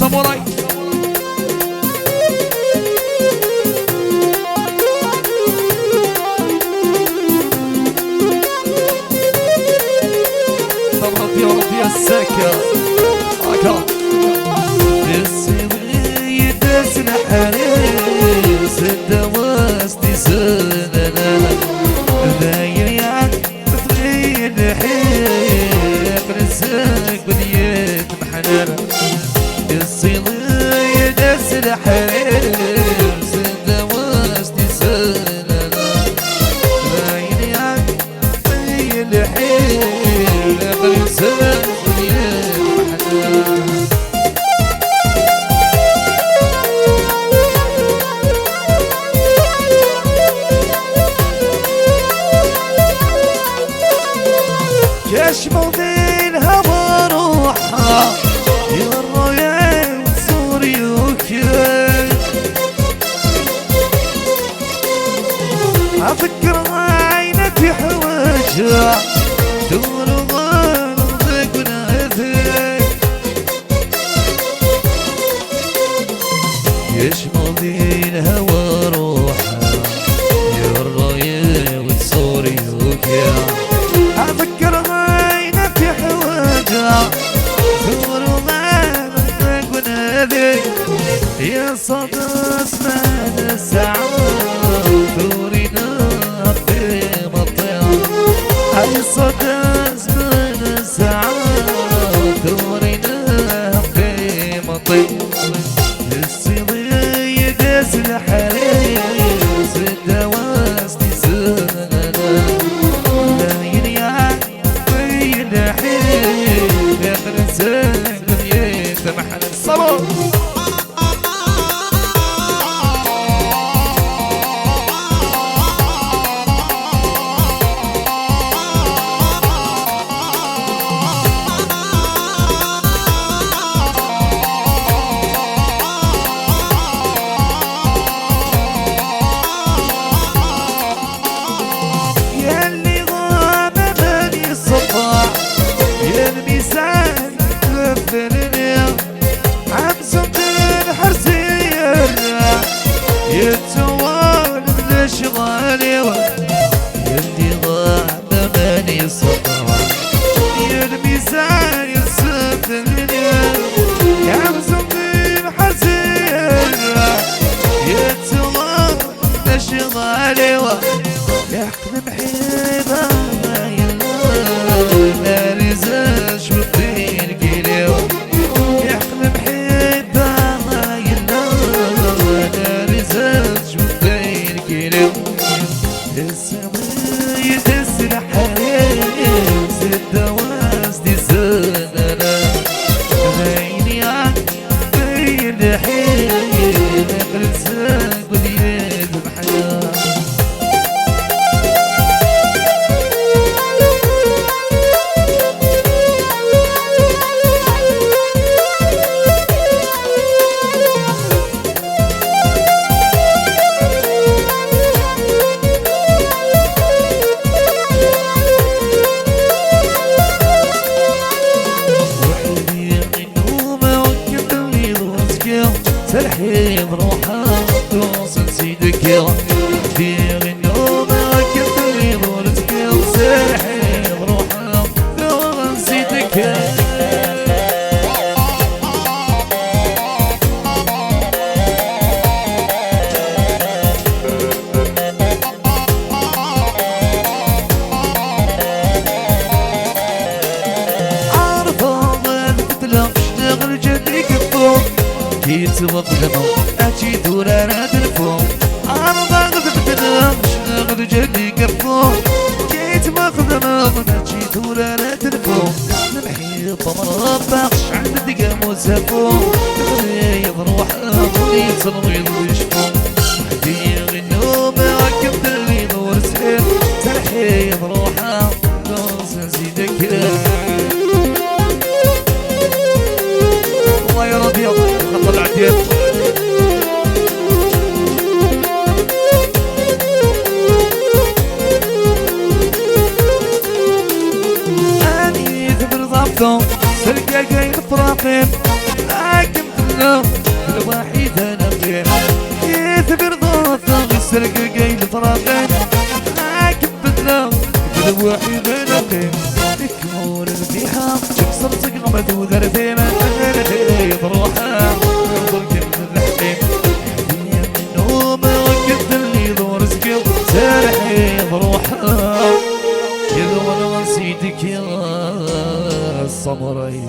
ساموراي. طب يا رب يا السكر هكا السوي يدس الحريص الدواستي سننا ذايريان بطريق الحيق رزق بديت محنانا الصيدي يدس الحريص الدواستي سننا ذايريان بطريق الحيق رزق بديت محنانا يشمل الهوى روحها يا الريان سوري وكيل أفكر عينك في حواجها دور غلطك وناثك يشمل الهوى روحها يا الريان سوري وكيل أفكر عينك في حواجها ثور وغابتك ونادي يا صدى اسمان السعود ثورنا في مطيع أي صدى اسمان السعود ثورنا في مطيع الصيدي يدس الحريص الدواستي سننا يتوال من شغالي يلي ضاع بماني صفا يا الميزان يرسم الدنيا يا مزمين حزين يتوال من شغالي يحكم بحيبه ما رزاش بالدين كيلو يحكم بحيبه السماء يدس الحريص الدواستي سننا عيني بين الحين رزق باليد بحياة سلحي بروحها توصل سيدك في النوم كبري ضلتك سلحي بروحها توصل سيدك عارفة ما تتلقى اشتغل جديك الطوب كيت وقدمه أجي دور أنا تلفون أنا ضاغط بتنام شغل جدي كفون كيت وقدمه أجي دور أنا تلفون المحيط مربخش عند دقام وسفون تخلي بروح أمولي صنويض ويشفون وحدي النوم أكبت اللي دور سحر تلحي بروحه توصل سيدك الله يا ربي خط العتيب أني ذبر ضبطه سلقى قايل فراقين لكن بدنا كل واحد انا غير يثبر ضغط يسرق قيل فراقين معاك بدنا كل واحد انا غير يكون البيحة تكسر تقمد وذرتي ما تغير روحها ينظر كلمة الحكيم النوم وقت اللي دور سكيل سارحي بروحها يذور نسيتك يا الصبري